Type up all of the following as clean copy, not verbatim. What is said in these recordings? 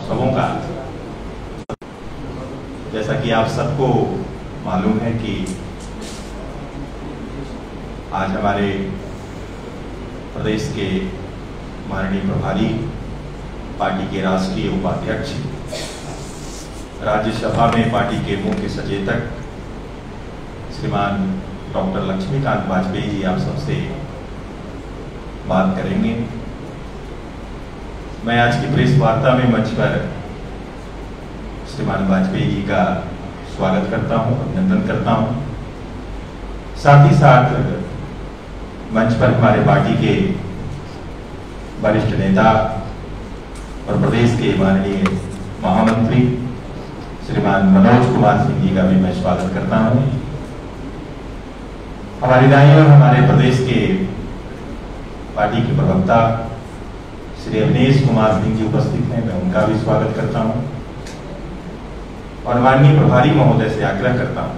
महोत्सवों का। जैसा कि आप सबको मालूम है कि आज हमारे प्रदेश के माननीय प्रभारी, पार्टी के राष्ट्रीय उपाध्यक्ष, राज्यसभा में पार्टी के मुख्य सचेतक श्रीमान डॉक्टर लक्ष्मीकांत वाजपेयी जी आप सबसे बात करेंगे। मैं आज की प्रेस वार्ता में मंच पर श्रीमान वाजपेयी जी का स्वागत करता हूं, अभिनंदन करता हूं। साथ ही साथ मंच पर हमारे पार्टी के वरिष्ठ नेता और प्रदेश के माननीय महामंत्री श्रीमान मनोज कुमार सिंह जी का भी मैं स्वागत करता हूं। हमारी दाईं ओर हमारे प्रदेश के पार्टी के प्रवक्ता श्री अवनीश कुमार सिंह जी उपस्थित हैं, मैं उनका भी स्वागत करता हूं और माननीय प्रभारी महोदय से आग्रह करता हूं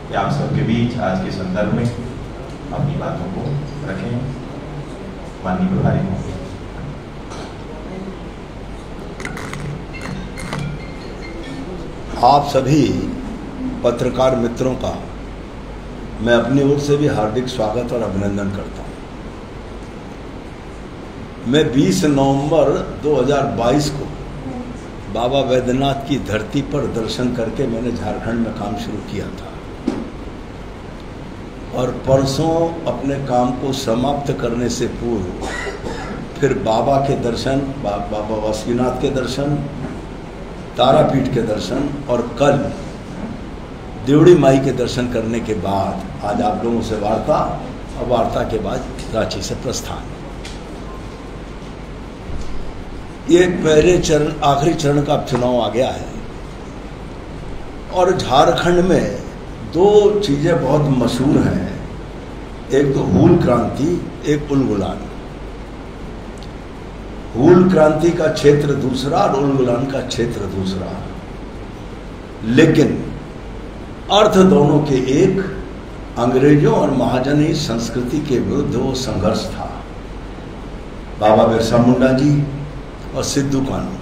कि आप सबके बीच आज के संदर्भ में अपनी बातों को रखें। माननीय प्रभारी महोदय। आप सभी पत्रकार मित्रों का मैं अपनी ओर से भी हार्दिक स्वागत और अभिनंदन करता हूं। मैं 20 नवंबर 2022 को बाबा वैद्यनाथ की धरती पर दर्शन करके मैंने झारखंड में काम शुरू किया था और परसों अपने काम को समाप्त करने से पूर्व फिर बाबा के दर्शन, बाबा बासुकीनाथ के दर्शन, तारापीठ के दर्शन और कल देवड़ी माई के दर्शन करने के बाद आज आप लोगों से वार्ता और वार्ता के बाद रांची से प्रस्थान। ये पहले चरण, आखिरी चरण का चुनाव आ गया है और झारखंड में दो चीजें बहुत मशहूर हैं, एक तो हूल क्रांति, एक उलगुलान। हूल क्रांति का क्षेत्र दूसरा और उलगुलान का क्षेत्र दूसरा, लेकिन अर्थ दोनों के एक। अंग्रेजों और महाजनी संस्कृति के विरुद्ध वो संघर्ष था। बाबा बिरसा मुंडा जी और सिद्धू कानू,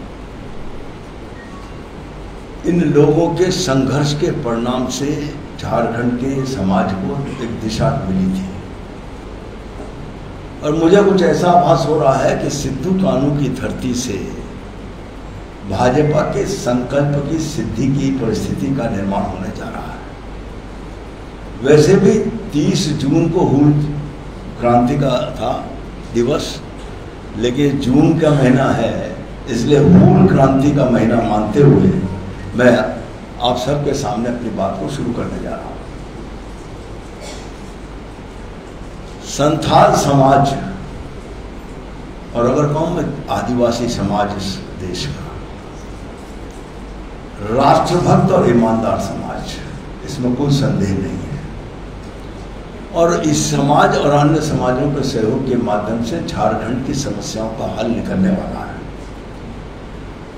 इन लोगों के संघर्ष के परिणाम से झारखंड के समाज को एक दिशा मिली थी और मुझे कुछ ऐसा आभास हो रहा है कि सिद्धू कानू की धरती से भाजपा के संकल्प की सिद्धि की परिस्थिति का निर्माण होने जा रहा है। वैसे भी 30 जून को हूल क्रांति का था दिवस, लेकिन जून का महीना है, इसलिए हूल क्रांति का महीना मानते हुए मैं आप सबके सामने अपनी बात को शुरू करने जा रहा हूं। संथाल समाज, और अगर कहूं मैं आदिवासी समाज इस देश का, राष्ट्रभक्त और ईमानदार समाज, इसमें कोई संदेह नहीं है और इस समाज और अन्य समाजों के सहयोग के माध्यम से झारखंड की समस्याओं का हल निकलने वाला है।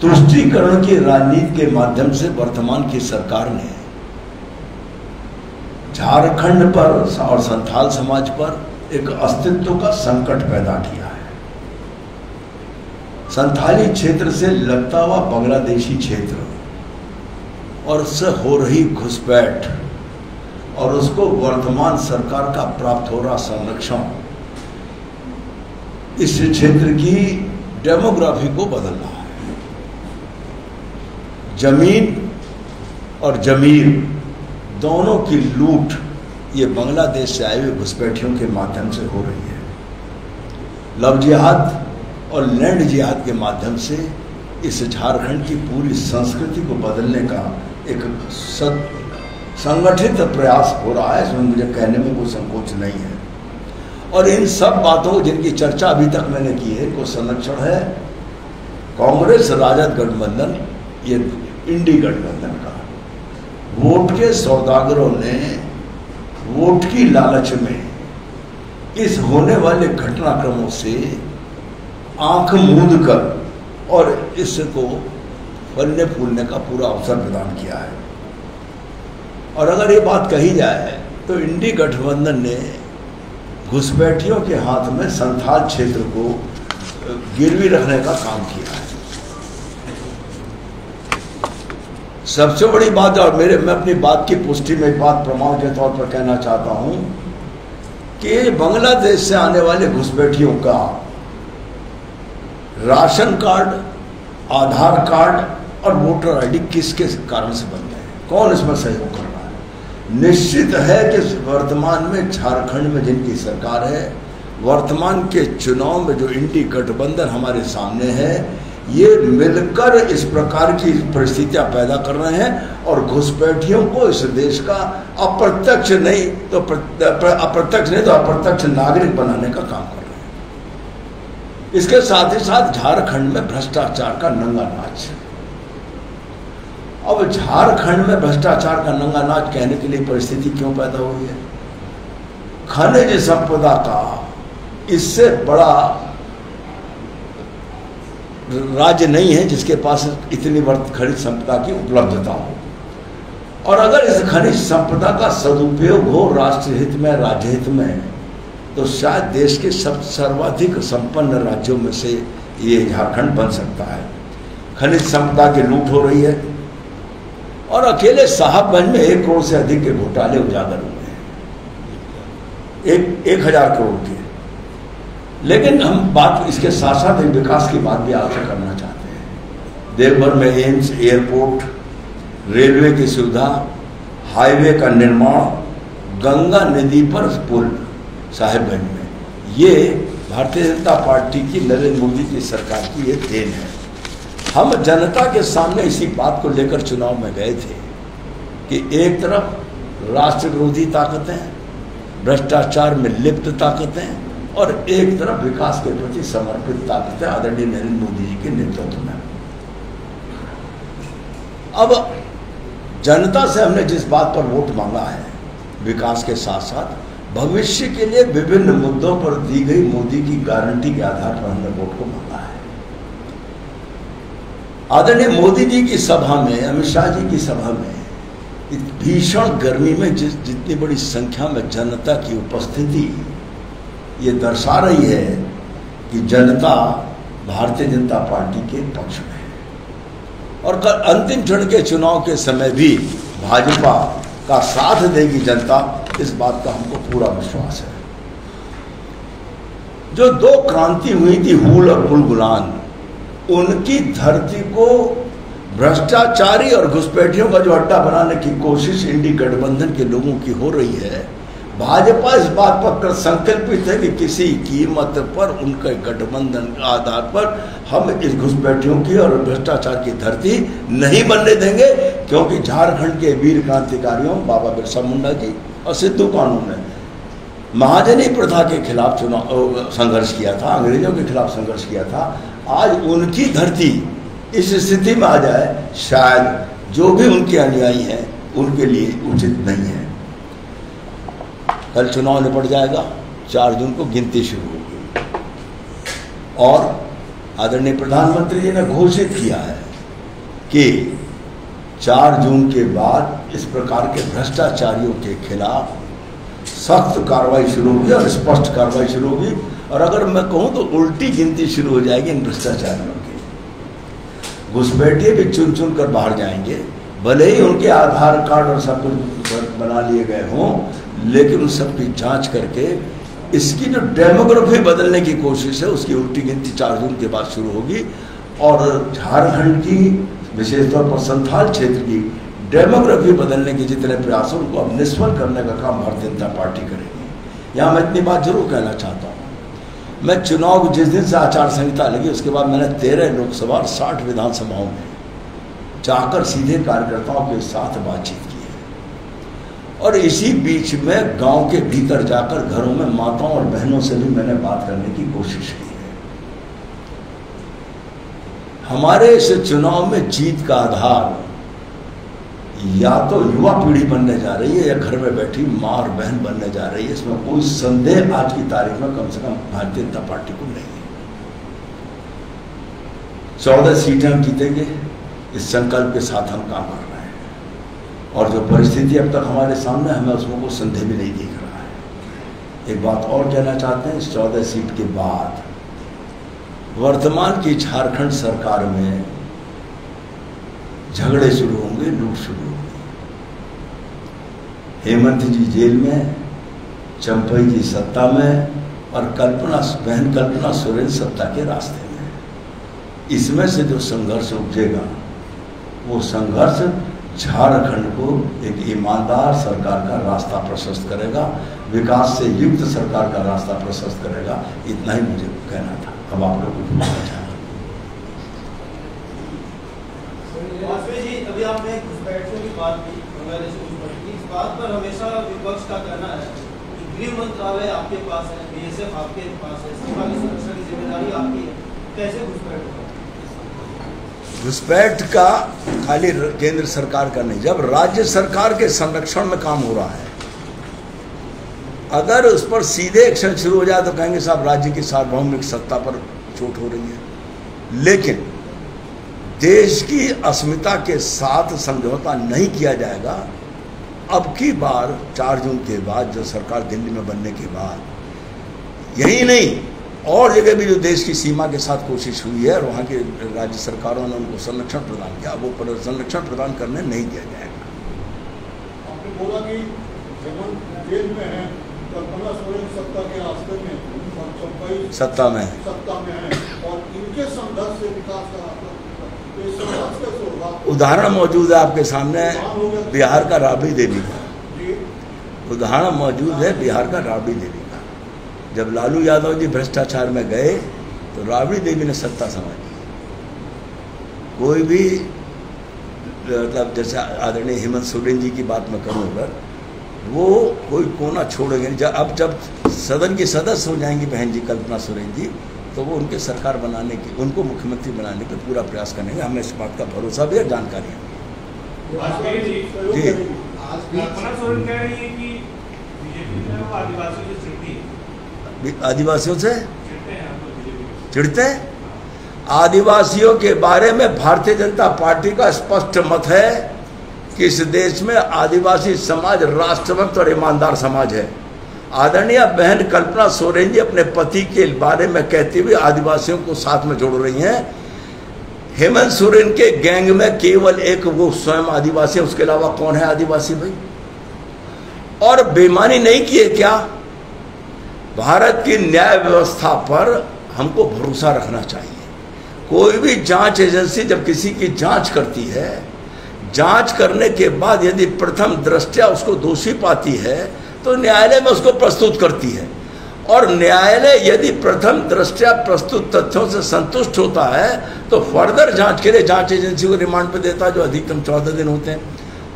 तुष्टीकरण की राजनीति के माध्यम से वर्तमान की सरकार ने झारखंड पर और संथाल समाज पर एक अस्तित्व का संकट पैदा किया है। संथाली क्षेत्र से लगता हुआ बांग्लादेशी क्षेत्र और उससे हो रही घुसपैठ और उसको वर्तमान सरकार का प्राप्त हो रहा संरक्षण इस क्षेत्र की डेमोग्राफी को बदल रहा है। जमीन और जमीर दोनों की लूट ये बांग्लादेश से आए हुए घुसपैठियों के माध्यम से हो रही है। लव जिहाद और लैंड जिहाद के माध्यम से इस झारखंड की पूरी संस्कृति को बदलने का एक संगठित प्रयास हो रहा है, इसमें मुझे कहने में कोई संकोच नहीं है। और इन सब बातों जिनकी चर्चा अभी तक मैंने की है, को संरक्षण है कांग्रेस राजद गठबंधन, ये इंडी गठबंधन का। वोट के सौदागरों ने वोट की लालच में इस होने वाले घटनाक्रमों से आंख मूंद कर और इसको फलने फूलने का पूरा अवसर प्रदान किया है। और अगर ये बात कही जाए तो इंडी गठबंधन ने घुसपैठियों के हाथ में संथाल क्षेत्र को गिरवी रखने का काम किया है। सबसे बड़ी बात, और मैं अपनी बात की पुष्टि में एक बात प्रमाण के तौर पर कहना चाहता हूं कि बांग्लादेश से आने वाले घुसपैठियों का राशन कार्ड, आधार कार्ड और वोटर आईडी किसके कारण से बन गए, कौन इसमें सहयोग कर रहा है? निश्चित है कि वर्तमान में झारखंड में जिनकी सरकार है, वर्तमान के चुनाव में जो इंडी गठबंधन हमारे सामने है, ये मिलकर इस प्रकार की परिस्थितियां पैदा कर रहे हैं और घुसपैठियों को इस देश का अप्रत्यक्ष नहीं तो अप्रत्यक्ष नागरिक बनाने का काम कर रहे हैं। इसके साथ ही साथ झारखंड में भ्रष्टाचार का नंगा नाच। अब झारखंड में भ्रष्टाचार का नंगा नाच कहने के लिए परिस्थिति क्यों पैदा हुई है? खनिज संपदा का इससे बड़ा राज्य नहीं है जिसके पास इतनी खनिज संपदा की उपलब्धता हो। और अगर इस खनिज संपदा का सदुपयोग हो राष्ट्रहित में, राज्य हित में, तो शायद देश के सर्वाधिक संपन्न राज्यों में से ये झारखंड बन सकता है। खनिज संपदा की लूट हो रही है और अकेले साहबगंज में 1 करोड़ से अधिक के घोटाले उजागर हुए हैं, 1000 करोड़ के। लेकिन हम बात इसके साथ साथ एक विकास की बात भी आपसे करना चाहते हैं। देवघर में एम्स, एयरपोर्ट, रेलवे की सुविधा, हाईवे का निर्माण, गंगा नदी पर पुल साहिबगंज में, ये भारतीय जनता पार्टी की, नरेंद्र मोदी की सरकार की ये देन है। हम जनता के सामने इसी बात को लेकर चुनाव में गए थे कि एक तरफ राष्ट्र विरोधी ताकतें, भ्रष्टाचार में लिप्त ताकतें और एक तरफ विकास के प्रति समर्पित ताकतें आदरणीय नरेंद्र मोदी जी के नेतृत्व में। अब जनता से हमने जिस बात पर वोट मांगा है, विकास के साथ साथ भविष्य के लिए विभिन्न मुद्दों पर दी गई मोदी की गारंटी के आधार पर हमने वोट को मांगा है। आदरणीय मोदी जी की सभा में, अमित शाह जी की सभा में भीषण गर्मी में जितनी बड़ी संख्या में जनता की उपस्थिति, ये दर्शा रही है कि जनता भारतीय जनता पार्टी के पक्ष में है और कल अंतिम चरण के चुनाव के समय भी भाजपा का साथ देगी जनता, इस बात का हमको पूरा विश्वास है। जो 2 क्रांति हुई थी, हूल और गुलगुलान, उनकी धरती को भ्रष्टाचारी और घुसपैठियों का जो अड्डा बनाने की कोशिश इंडी गठबंधन के लोगों की हो रही है, भाजपा इस बात पर संकल्पित है कि किसी कीमत पर उनके गठबंधन के आधार पर हम इस घुसपैठियों की और भ्रष्टाचार की धरती नहीं बनने देंगे। क्योंकि झारखंड के वीर क्रांतिकारियों बाबा बिरसा मुंडा जी और सिद्धू कानू ने महाजनी प्रथा के खिलाफ संघर्ष किया था, अंग्रेजों के खिलाफ संघर्ष किया था। आज उनकी धरती इस स्थिति में आ जाए, शायद जो भी उनके अनुयायी हैं उनके लिए उचित नहीं है। कल चुनाव निपट जाएगा, 4 जून को गिनती शुरू होगी और आदरणीय प्रधानमंत्री जी ने घोषित किया है कि 4 जून के बाद इस प्रकार के भ्रष्टाचारियों के खिलाफ सख्त कार्रवाई शुरू होगी और स्पष्ट कार्रवाई शुरू होगी। और अगर मैं कहूं तो उल्टी गिनती शुरू हो जाएगी इन भ्रष्टाचारियों की। घुसपैठिए भी चुन चुन कर बाहर जाएंगे, भले ही उनके आधार कार्ड और सब कुछ बना लिए गए हों, लेकिन उन सब की जांच करके इसकी जो डेमोग्राफी बदलने की कोशिश है उसकी उल्टी गिनती 4 जून के बाद शुरू होगी। और झारखंड की, विशेष तौर पर संथाल क्षेत्र की डेमोग्राफी बदलने के जितने प्रयास हैं उनको अब निष्फल करने का काम भारतीय जनता पार्टी करेगी। यहाँ मैं इतनी बात जरूर कहना चाहता हूँ, मैं चुनाव जिस दिन से आचार संहिता लगी उसके बाद मैंने 13 लोकसभा और 60 विधानसभाओं में जाकर सीधे कार्यकर्ताओं के साथ बातचीत की है। और इसी बीच में गांव के भीतर जाकर घरों में माताओं और बहनों से भी मैंने बात करने की कोशिश की है। हमारे इस चुनाव में जीत का आधार या तो युवा पीढ़ी बनने जा रही है या घर में बैठी माँ और बहन बनने जा रही है, इसमें कोई संदेह आज की तारीख में कम से कम भारतीय जनता पार्टी को नहीं है। 14 सीटें हम जीतेंगे, इस संकल्प के साथ हम काम कर रहे हैं और जो परिस्थिति अब तक हमारे सामने हमें उसमें कोई संदेह भी नहीं दिख रहा है। एक बात और कहना चाहते हैं, इस 14 सीट के बाद वर्तमान की झारखंड सरकार में झगड़े शुरू होंगे, लूट शुरू होगी। हेमंत जी जेल में, चंपई जी सत्ता में और बहन कल्पना सोरेन सत्ता के रास्ते में। इसमें से जो संघर्ष उपजेगा वो संघर्ष झारखंड को एक ईमानदार सरकार का रास्ता प्रशस्त करेगा, विकास से युक्त सरकार का रास्ता प्रशस्त करेगा। इतना ही मुझे कहना था। अब आप लोग को पूछना चाहेंगे। जी, अभी आपने घुसपैठियों की बात की, बांग्लादेश घुसपैठ की। इस बात पर हमेशा विपक्ष का कहना है कि गृह मंत्रालय आपके पास है, बीएसएफ आपके पास है, सीमा की सुरक्षा की जिम्मेदारी आपकी है, कैसे घुसपैठ होगा? घुसपैठ का खाली केंद्र सरकार का नहीं, जब राज्य सरकार के संरक्षण में काम हो रहा है, अगर उस पर सीधे एक्शन शुरू हो जाए तो कहेंगे साहब राज्य की सार्वभौमिक सत्ता पर चोट हो रही है। लेकिन देश की अस्मिता के साथ समझौता नहीं किया जाएगा। अब की बार 4 जून के बाद जो सरकार दिल्ली में बनने के बाद, यही नहीं और जगह भी जो देश की सीमा के साथ कोशिश हुई है और वहाँ के राज्य सरकारों ने उनको संरक्षण प्रदान किया, वो संरक्षण प्रदान करने नहीं दिया जाएगा। आपने बोला कि हेमंत जेल में है, कल्पना सोरेन सत्ता के रास्ते में, चंपई सत्ता में है और इनके संघर्ष से विकास का उदाहरण मौजूद है आपके सामने, बिहार का राबड़ी देवी का उदाहरण मौजूद है। बिहार का राबड़ी देवी का, जब लालू यादव जी भ्रष्टाचार में गए तो राबड़ी देवी ने सत्ता संभाली। कोई भी मतलब जैसे आदरणीय हेमंत सोरेन जी की बात मैं करूँ, अगर वो कोई कोना छोड़ेंगे नहीं। जब सदन की सदस्य हो जाएंगी बहन जी कल्पना सोरेन जी, तो वो उनके सरकार बनाने की, उनको मुख्यमंत्री बनाने का पूरा प्रयास करेंगे। हमें इस बात का भरोसा भी और जानकारी है जी। कल्पना सोरेन कह रही है कि बीजेपी जो है वो आदिवासियों से चिढ़ती है। आदिवासियों से चिढ़ते हैं? आदिवासियों के बारे में भारतीय जनता पार्टी का स्पष्ट मत है कि इस देश में आदिवासी समाज राष्ट्रभक्त और ईमानदार समाज है। आदरणीय बहन कल्पना सोरेन जी अपने पति के बारे में कहते हुए आदिवासियों को साथ में जोड़ रही हैं। हेमंत सोरेन के गैंग में केवल एक वो स्वयं आदिवासी है, उसके अलावा कौन है आदिवासी भाई? और बेईमानी नहीं की है क्या? भारत की न्याय व्यवस्था पर हमको भरोसा रखना चाहिए। कोई भी जांच एजेंसी जब किसी की जांच करती है, जांच करने के बाद यदि प्रथम दृष्टया उसको दोषी पाती है तो न्यायालय में उसको प्रस्तुत करती है, और न्यायालय यदि प्रथम दृष्टया प्रस्तुत तथ्यों से संतुष्ट होता है तो फर्दर जांच के लिए जांच एजेंसी को रिमांड पर देता है, जो अधिकतम 14 दिन होते हैं।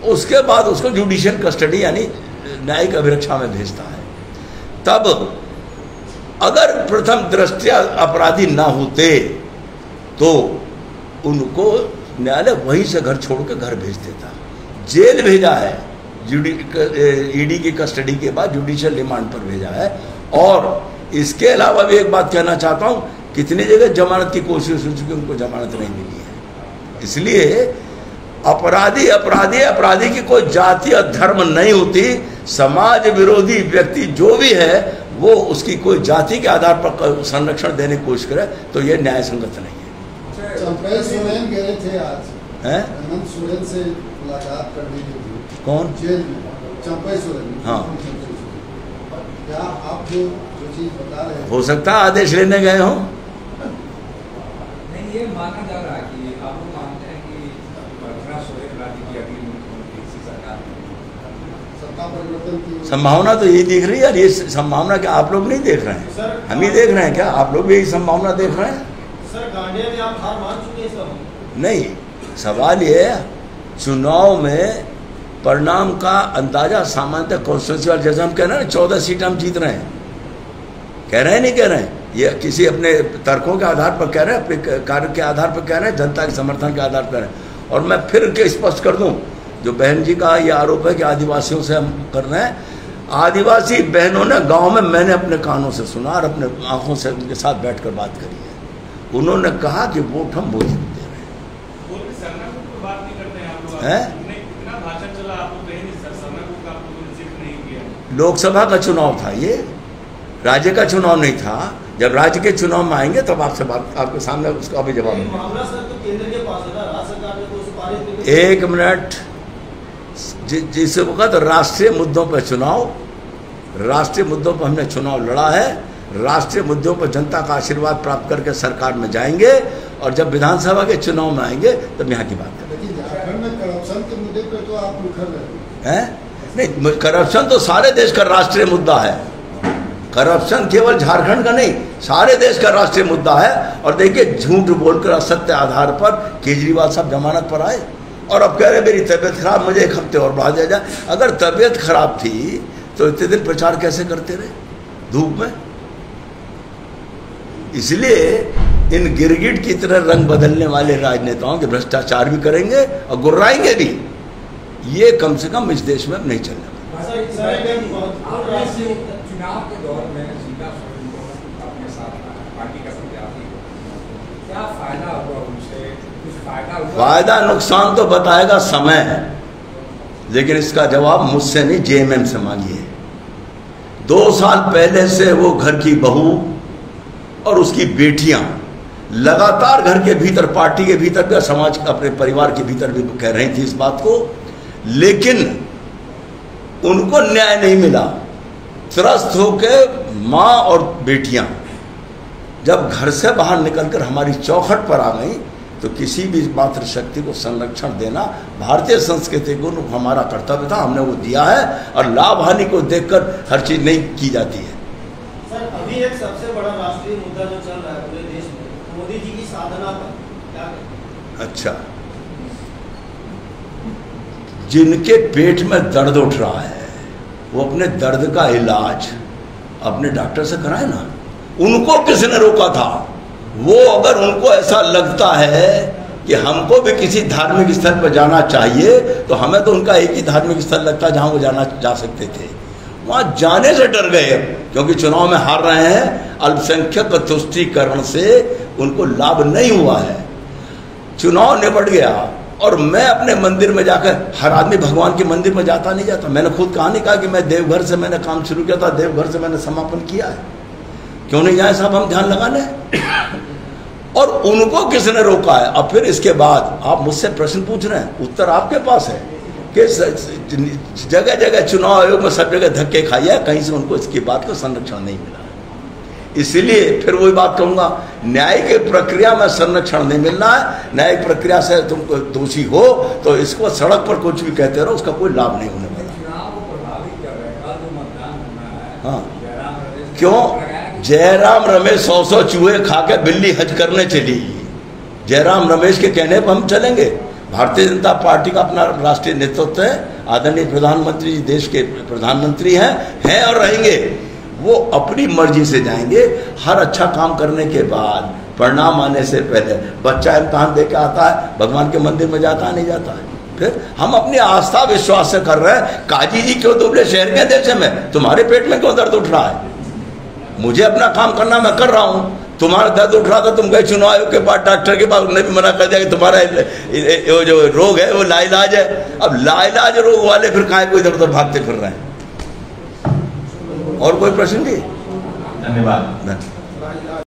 उसके बाद उसको जुडिशियल कस्टडी यानी न्यायिक अभिरक्षा में भेजता है। तब अगर प्रथम दृष्टया अपराधी ना होते तो उनको न्यायालय वहीं से घर छोड़ के घर भेज देता। जेल भेजा है, ईडी की कस्टडी के बाद जुडिशियल रिमांड पर भेजा है। और इसके अलावा भी एक बात कहना चाहता हूं, कितनी जगह जमानत की कोशिश हो चुकी, उनको जमानत नहीं मिली है। इसलिए अपराधी की कोई जाति और धर्म नहीं होती। समाज विरोधी व्यक्ति जो भी है वो उसकी कोई जाति के आधार पर संरक्षण देने की कोशिश करे तो ये न्याय संगत नहीं है। चंपई सोरेन गए थे आज, हैं? हेमंत सोरेन से मुलाकात करने के लिए कौन? जेल में चंपई सोरेन। हाँ, क्या आप जो चीज बता रहे हैं, हो सकता है आदेश लेने गए हो। नहीं, ये माना जा रहा है कि आप लोग मानते हैं कि कल्पना सोरेन राज्य की अगली मुख्यमंत्री सरकार सत्ता परिवर्तन की संभावना तो यही दिख रही है। यार ये संभावना क्या आप लोग नहीं देख रहे हैं? हम ही देख रहे हैं क्या? आप लोग भी यही संभावना देख रहे हैं? सर गांडिया में आप हार मान चुके हैं सब? नहीं, सवाल ये है चुनाव में परिणाम का अंदाजा सामान्यतः कॉन्स्टिट्यूंसी, जैसे हम कह रहे हैं 14 सीट हम जीत रहे हैं, कह रहे हैं नहीं कह रहे हैं, ये किसी अपने तर्कों के आधार पर कह रहे हैं, अपने कार्य के आधार पर कह रहे हैं, जनता के समर्थन के आधार पर कह रहे हैं। और मैं फिर के स्पष्ट कर दूं, जो बहन जी का ये आरोप है कि आदिवासियों से हम कर रहे हैं, आदिवासी बहनों ने गांव में, मैंने अपने कानों से सुना और अपने आंखों से उनके साथ बैठकर बात करी है। उन्होंने कहा कि वोट हम मोदी को दे रहे हैं। लोकसभा का चुनाव था, ये राज्य का चुनाव नहीं था। जब राज्य के चुनाव में आएंगे तब आपसे बात, आपके सामने उसका भी जवाब मामला सर तो केंद्र के पास है ना, राज्य सरकार ने तो पारित एक मिनट, जिस वक्त राष्ट्रीय मुद्दों पर चुनाव, राष्ट्रीय मुद्दों पर हमने चुनाव लड़ा है, राष्ट्रीय मुद्दों पर जनता का आशीर्वाद प्राप्त करके सरकार में जाएंगे, और जब विधानसभा के चुनाव में आएंगे तब यहाँ की बात करेंगे। लेकिन झारखंड में करप्शन के मुद्दे पे तो आप मुखर रहे हैं? नहीं, करप्शन तो सारे देश का राष्ट्रीय मुद्दा है। करप्शन केवल झारखंड का नहीं, सारे देश का राष्ट्रीय मुद्दा है। और देखिए, झूठ बोलकर असत्य आधार पर केजरीवाल साहब जमानत पर आए, और अब कह रहे मेरी तबीयत खराब, मुझे एक हफ्ते और बढ़ा दिया जाए। अगर तबीयत खराब थी तो इतने दिन प्रचार कैसे करते रहे धूप में? इसलिए इन गिरगिट की तरह रंग बदलने वाले राजनेताओं के भ्रष्टाचार भी करेंगे और गुर्राएंगे भी, ये कम से कम इस देश में अब नहीं चलने वाला। चुनाव के दौर में सीधा अपने साथ पार्टी का प्रत्याशी, क्या फायदा हुआ उनसे? कुछ फायदा हुआ? फायदा नुकसान तो बताएगा समय, लेकिन इसका जवाब मुझसे नहीं, जेएमएम से मांगिए। 2 साल पहले से वो घर की बहू और उसकी बेटियां लगातार घर के भीतर, पार्टी के भीतर भी, समाज, अपने परिवार के भीतर भी कह रही थी इस बात को, लेकिन उनको न्याय नहीं मिला। त्रस्त होकर माँ और बेटियां जब घर से बाहर निकलकर हमारी चौखट पर आ गई, तो किसी भी मातृशक्ति को संरक्षण देना भारतीय संस्कृति को हमारा कर्तव्य था, हमने वो दिया है। और लाभ हानि को देखकर हर चीज नहीं की जाती है। सर, अभी एक सबसे बड़ा राष्ट्रीय मुद्दा जो चल रहा है पूरे देश में, मोदी जी की साधना पर क्या कहें? अच्छा, जिनके पेट में दर्द उठ रहा है वो अपने दर्द का इलाज अपने डॉक्टर से कराए ना। उनको किसने रोका था? वो अगर उनको ऐसा लगता है कि हमको भी किसी धार्मिक स्थल पर जाना चाहिए, तो हमें तो उनका एक ही धार्मिक स्थल लगता है जहां वो जा सकते थे। वहां जाने से डर गए, क्योंकि चुनाव में हार रहे हैं। अल्पसंख्यक तुष्टीकरण से उनको लाभ नहीं हुआ है। चुनाव निपट गया, और मैं अपने मंदिर में जाकर, हर आदमी भगवान के मंदिर में जाता नहीं जाता। मैंने खुद कहा नहीं, कहा कि मैं देवघर से मैंने काम शुरू किया था, देवघर से मैंने समापन किया है, क्यों नहीं जाए साहब, हम ध्यान लगा लें। और उनको किसने रोका है? अब फिर इसके बाद आप मुझसे प्रश्न पूछ रहे हैं, उत्तर आपके पास है कि जगह जगह चुनाव आयोग में सब जगह धक्के खाइए, कहीं से उनको इसकी बात का संरक्षण नहीं मिला। इसलिए फिर वही बात कहूंगा, न्यायिक प्रक्रिया में संरक्षण नहीं मिलना है। न्यायिक प्रक्रिया से तुम दोषी हो तो इसको सड़क पर कुछ भी कहते रहो, उसका कोई लाभ नहीं होने वाला। चुनाव को प्रभावित कर रहे हैं, जो मतदान होना है। हाँ, क्यों? जयराम रमेश 100 चूहे खा के बिल्ली हज करने चली। जयराम रमेश के कहने पर हम चलेंगे। भारतीय जनता पार्टी का अपना राष्ट्रीय नेतृत्व है, आदरणीय प्रधानमंत्री जी देश के प्रधानमंत्री हैं और रहेंगे। वो अपनी मर्जी से जाएंगे। हर अच्छा काम करने के बाद, परिणाम आने से पहले, बच्चा इम्तहान दे के आता है, भगवान के मंदिर में जाता नहीं जाता है। फिर हम अपनी आस्था विश्वास से कर रहे हैं। काजी जी क्यों दुबले शहर के देश में, तुम्हारे पेट में क्यों दर्द उठ रहा है? मुझे अपना काम करना, मैं कर रहा हूँ। तुम्हारा दर्द उठ रहा था, तुम गए चुनाव आयोग के पास, डॉक्टर के पास, उन्होंने भी मना कर दिया कि तुम्हारा वो जो रोग है वो लाइलाज है। अब लाइलाज रोग वाले फिर काहे को इधर उधर भागते फिर रहे हैं? और कोई प्रश्न नहीं? धन्यवाद।